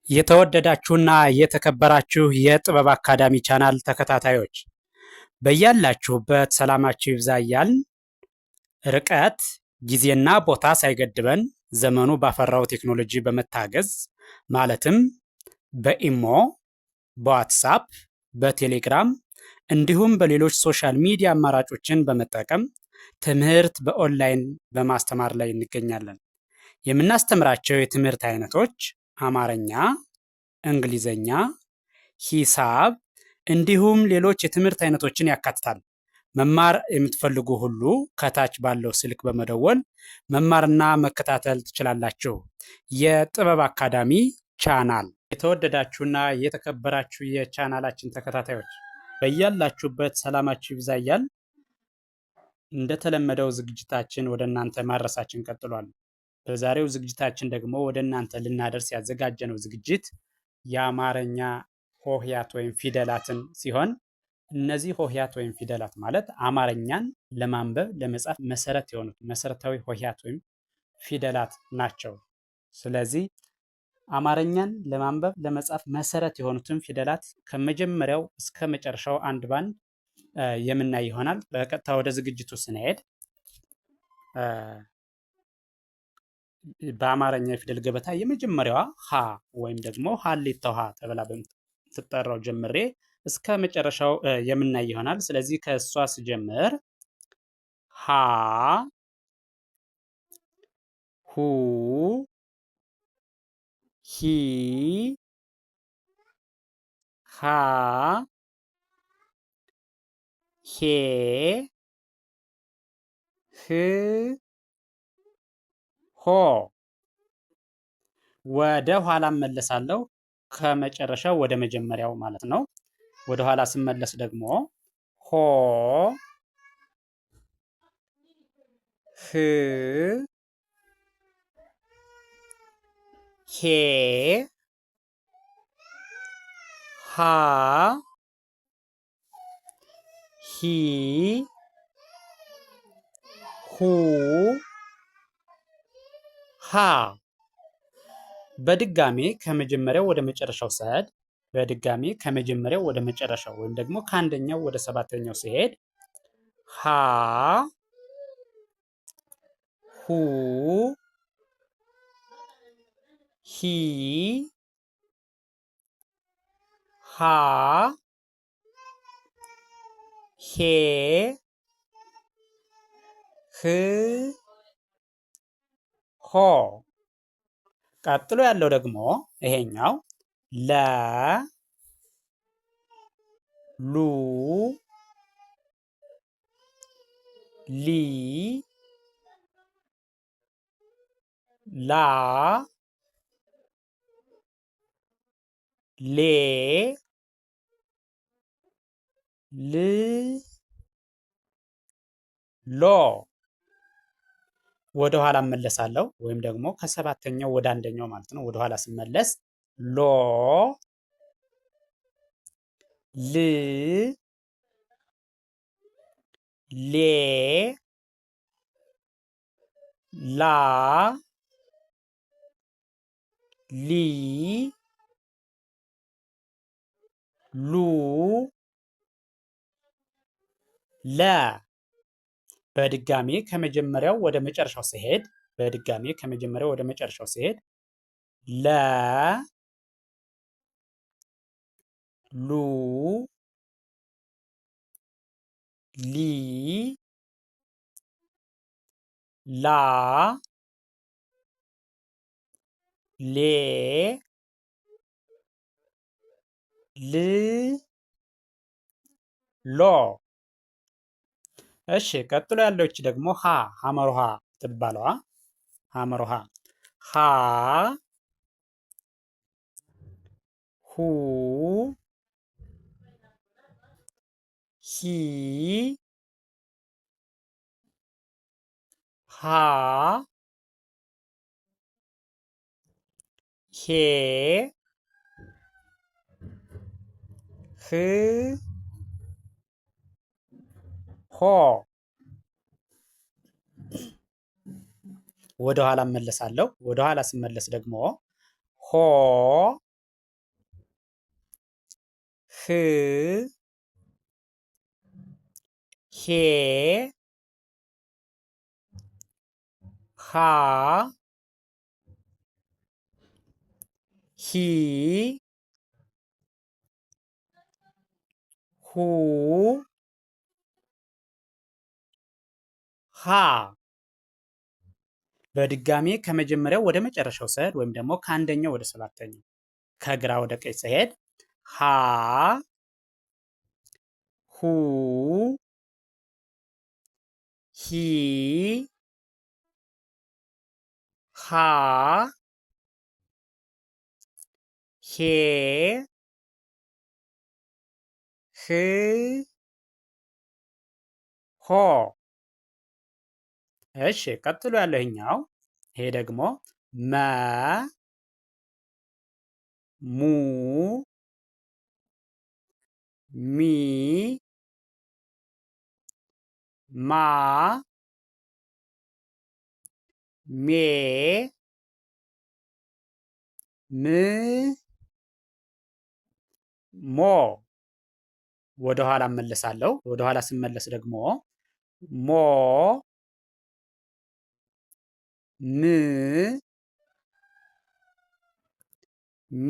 የተወደዳችሁና የተከበራችሁ የጥበብ አካዳሚ ቻናል ተከታታዮች በያላችሁበት ሰላማችሁ ይብዛ እያልን ርቀት ጊዜና ቦታ ሳይገድበን ዘመኑ ባፈራው ቴክኖሎጂ በመታገዝ ማለትም በኢሞ፣ በዋትሳፕ፣ በቴሌግራም እንዲሁም በሌሎች ሶሻል ሚዲያ አማራጮችን በመጠቀም ትምህርት በኦንላይን በማስተማር ላይ እንገኛለን። የምናስተምራቸው የትምህርት አይነቶች አማርኛ፣ እንግሊዘኛ፣ ሂሳብ እንዲሁም ሌሎች የትምህርት አይነቶችን ያካትታል። መማር የምትፈልጉ ሁሉ ከታች ባለው ስልክ በመደወል መማርና መከታተል ትችላላችሁ። የጥበብ አካዳሚ ቻናል። የተወደዳችሁና የተከበራችሁ የቻናላችን ተከታታዮች በያላችሁበት ሰላማችሁ ይብዛ እያልን እንደተለመደው ዝግጅታችን ወደ እናንተ ማድረሳችን ቀጥሏል። በዛሬው ዝግጅታችን ደግሞ ወደ እናንተ ልናደርስ ያዘጋጀነው ዝግጅት የአማርኛ ሆሄያት ወይም ፊደላትን ሲሆን እነዚህ ሆሄያት ወይም ፊደላት ማለት አማርኛን ለማንበብ ለመጻፍ መሰረት የሆኑት መሰረታዊ ሆሄያት ወይም ፊደላት ናቸው። ስለዚህ አማርኛን ለማንበብ ለመጻፍ መሰረት የሆኑትን ፊደላት ከመጀመሪያው እስከ መጨረሻው አንድ ባንድ የምናይ ይሆናል። በቀጥታ ወደ ዝግጅቱ ስንሄድ በአማርኛ የፊደል ገበታ የመጀመሪያዋ ሀ ወይም ደግሞ ሀሌታው ሀ ተብላ በምትጠራው ጀምሬ እስከ መጨረሻው የምናይ ይሆናል። ስለዚህ ከእሷ ስጀምር ሀ፣ ሁ፣ ሂ፣ ሃ፣ ሄ፣ ህ፣ ሆ። ወደ ኋላ መለሳለሁ ከመጨረሻው ወደ መጀመሪያው ማለት ነው። ወደ ኋላ ስመለስ ደግሞ ሆ፣ ህ፣ ሄ፣ ሃ፣ ሂ፣ ሁ፣ ሃ። በድጋሜ ከመጀመሪያው ወደ መጨረሻው ስሄድ በድጋሜ ከመጀመሪያው ወደ መጨረሻው ወይም ደግሞ ከአንደኛው ወደ ሰባተኛው ሲሄድ ሃ፣ ሁ፣ ሂ፣ ሃ፣ ሄ፣ ህ፣ ሆ። ቀጥሎ ያለው ደግሞ ይሄኛው ለ፣ ሉ፣ ሊ፣ ላ፣ ሌ፣ ል፣ ሎ። ወደ ኋላ እመለሳለሁ ወይም ደግሞ ከሰባተኛው ወደ አንደኛው ማለት ነው። ወደ ኋላ ስመለስ ሎ፣ ል፣ ሌ፣ ላ፣ ሊ፣ ሉ፣ ለ። በድጋሜ ከመጀመሪያው ወደ መጨረሻው ሲሄድ ለ፣ ሉ፣ ሊ፣ ላ፣ ሌ፣ ል፣ ሎ። እሺ ቀጥሎ ያለች ደግሞ ሀ ሐመሩሃ ትባለዋ ሐመሩሃ ሀ፣ ሁ፣ ሂ፣ ሃ፣ ሄ፣ ህ፣ ሆ። ወደ ኋላ እመለሳለሁ። ወደ ኋላ ስመለስ ደግሞ ሆ፣ ሄ ሃ ሂ ሁ ሃ በድጋሚ ከመጀመሪያው ወደ መጨረሻው ስሄድ ወይም ደግሞ ከአንደኛው ወደ ሰባተኛው ከግራ ወደ ቀኝ ስሄድ ሃ ሁ ሂ ሃ ሄ ህ ሆ። እሺ ቀጥሎ ያለው ይሄኛው ይሄ ደግሞ መ ሙ ሚ ማ ሜ ም ሞ። ወደኋላ እመለሳለሁ። ወደኋላ ስመለስ ደግሞ ሞ ም ሜ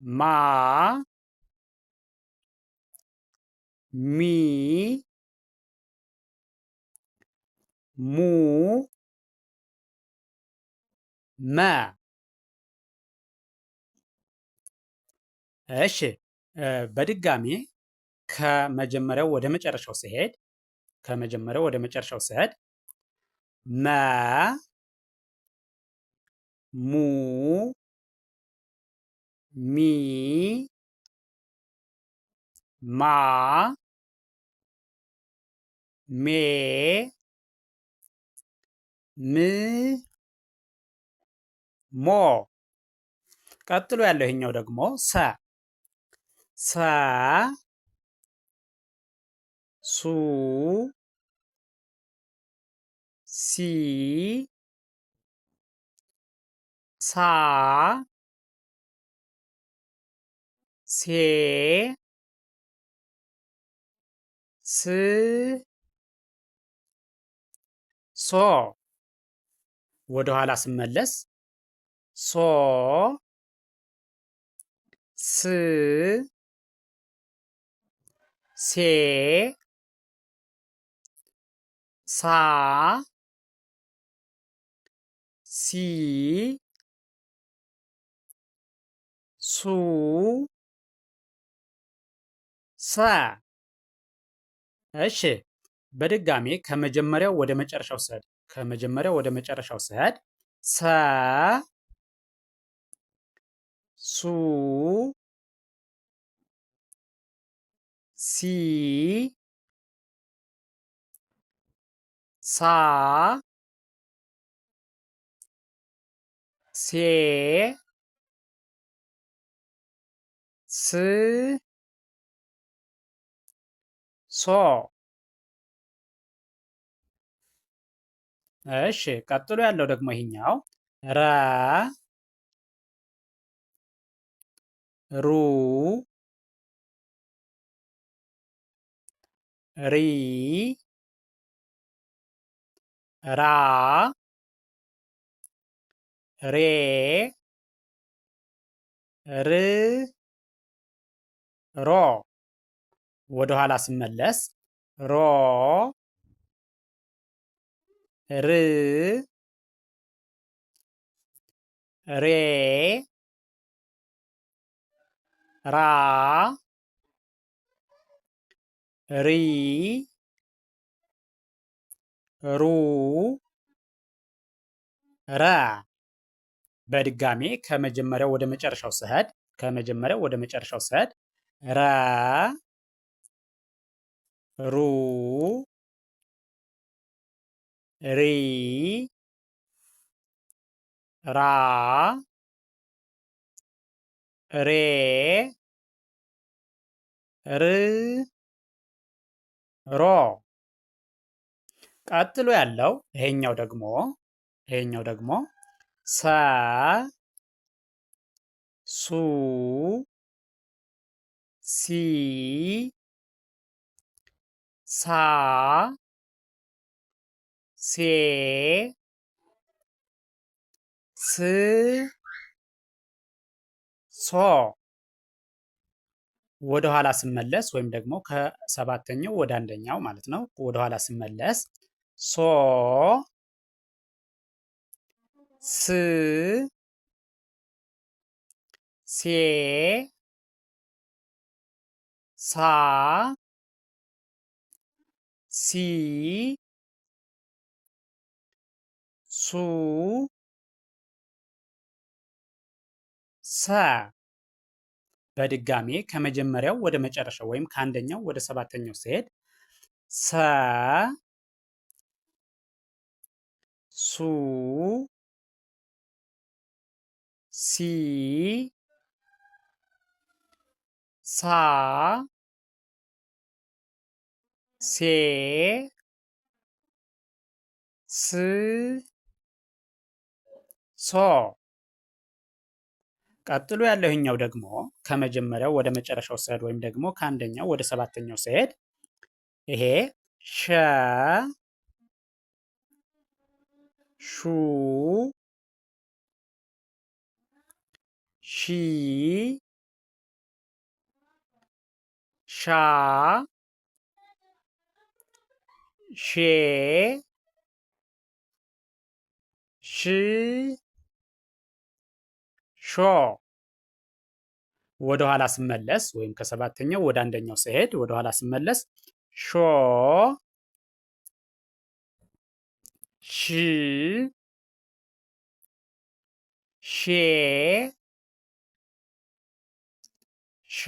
ማ ሚ ሙ መ። እሺ በድጋሚ ከመጀመሪያው ወደ መጨረሻው ስሄድ መ ሙ ሚ ማ ሜ ም ሞ። ቀጥሎ ያለው ይሄኛው ደግሞ ሰ ሱ ሲ ሳ ሴ ስ ሶ። ወደ ኋላ ስመለስ ሶ ስ ሴ ሳ ሲ ሱ ሰ። እሺ በድጋሚ ከመጀመሪያው ወደ መጨረሻው ስሄድ ሰ ሱ ሲ ሳ ሴ ስ ሶ። እሺ ቀጥሎ ያለው ደግሞ ይሄኛው ረ ሩ ሪ ራ ሬ ር ሮ። ወደ ኋላ ስመለስ ሮ ር ሬ ራ ሪ ሩ ረ። በድጋሜ ከመጀመሪያው ወደ መጨረሻው ስሄድ ረ ሩ ሪ ራ ሬ ር ሮ። ቀጥሎ ያለው ይሄኛው ደግሞ ሰ ሱ ሲ ሳ ሴ ስ ሶ ወደ ኋላ ስመለስ ወይም ደግሞ ከሰባተኛው ወደ አንደኛው ማለት ነው። ወደ ኋላ ስመለስ ሶ ስ ሴ ሳ ሲ ሱ ሰ በድጋሜ ከመጀመሪያው ወደ መጨረሻው ወይም ከአንደኛው ወደ ሰባተኛው ሲሄድ ሰ ሱ ሲ ሳ ሴ ስ ሶ ቀጥሎ ያለውኛው ደግሞ ከመጀመሪያው ወደ መጨረሻው ስሄድ ወይም ደግሞ ከአንደኛው ወደ ሰባተኛው ስሄድ ይሄ ሸ ሹ ሺ ሻ ሼ ሽ ሾ ወደ ኋላ ስመለስ ወይም ከሰባተኛው ወደ አንደኛው ስሄድ ወደ ኋላ ስመለስ ሾ ሽ ሼ ሻ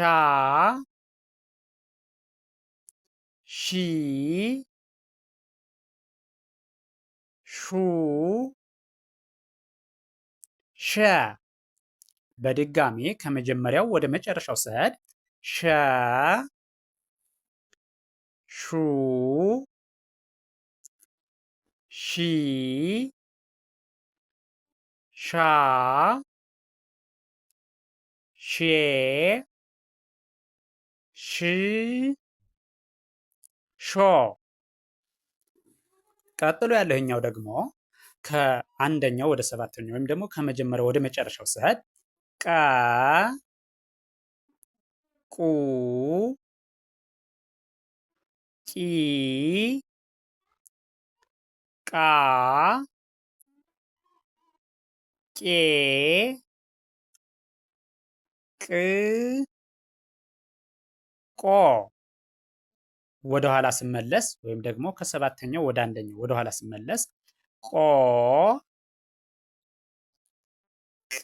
ሺ ሹ ሸ በድጋሚ ከመጀመሪያው ወደ መጨረሻው ስሄድ ሸ ሹ ሺ ሻ ሼ ሽ ሾ ቀጥሎ ያለህኛው ደግሞ ከአንደኛው ወደ ሰባተኛው ወይም ደግሞ ከመጀመሪያው ወደ መጨረሻው ስሄድ ቀ ቁ ቂ ቃ ቄ ቅ ቆ ወደ ኋላ ስመለስ ወይም ደግሞ ከሰባተኛው ወደ አንደኛው ወደ ኋላ ስመለስ ቆ ቅ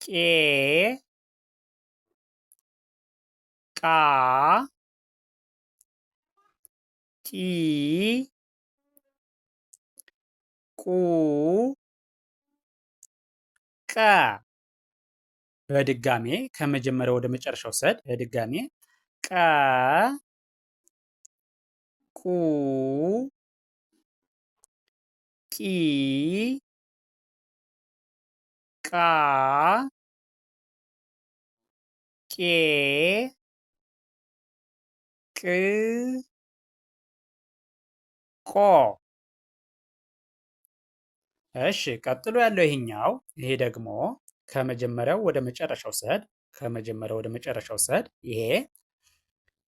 ቄ ቃ ቂ ቁ ቀ በድጋሜ ከመጀመሪያው ወደ መጨረሻው ስሄድ በድጋሜ ቀ ቁ ቂ ቃ ቄ ቅ ቆ እሺ ቀጥሎ ያለው ይሄኛው ይሄ ደግሞ ከመጀመሪያው ወደ መጨረሻው ስሄድ ከመጀመሪያው ወደ መጨረሻው ስሄድ ይሄ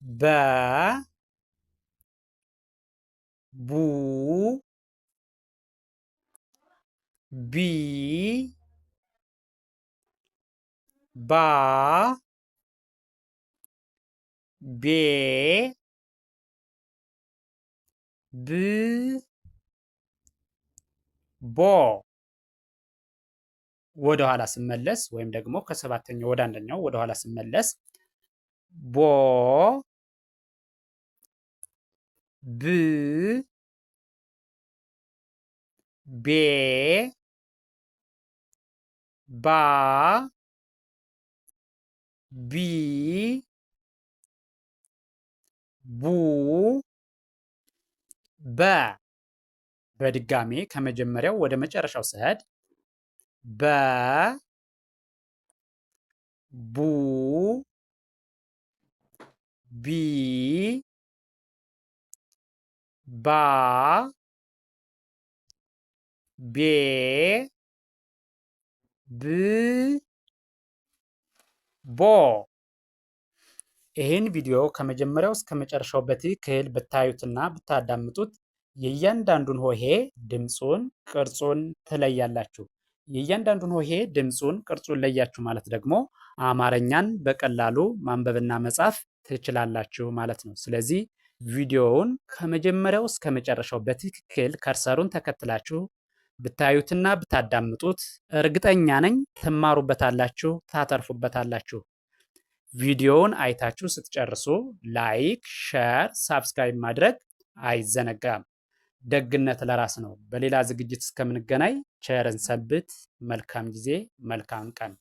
በ ቡ ቢ ባ ቤ ብ ቦ ወደ ኋላ ስመለስ ወይም ደግሞ ከሰባተኛው ወደ አንደኛው ወደ ኋላ ስመለስ ቦ ብ ቤ ባ ቢ ቡ በ በድጋሜ ከመጀመሪያው ወደ መጨረሻው ስሄድ በ ቡ ቢ ባ ቤ ብ ቦ። ይህን ቪዲዮ ከመጀመሪያው እስከ መጨረሻው በትክክል ብታዩትና ብታዳምጡት የእያንዳንዱን ሆሄ ድምፁን፣ ቅርጹን ትለያላችሁ። የእያንዳንዱን ሆሄ ድምፁን፣ ቅርጹን ለያችሁ ማለት ደግሞ አማርኛን በቀላሉ ማንበብና መጻፍ ትችላላችሁ ማለት ነው። ስለዚህ ቪዲዮውን ከመጀመሪያው እስከ መጨረሻው በትክክል ከርሰሩን ተከትላችሁ ብታዩትና ብታዳምጡት እርግጠኛ ነኝ ትማሩበታላችሁ፣ ታተርፉበታላችሁ። ቪዲዮውን አይታችሁ ስትጨርሱ ላይክ፣ ሸር፣ ሳብስክራይብ ማድረግ አይዘነጋም። ደግነት ለራስ ነው። በሌላ ዝግጅት እስከምንገናኝ ቸርን ሰንብት። መልካም ጊዜ፣ መልካም ቀን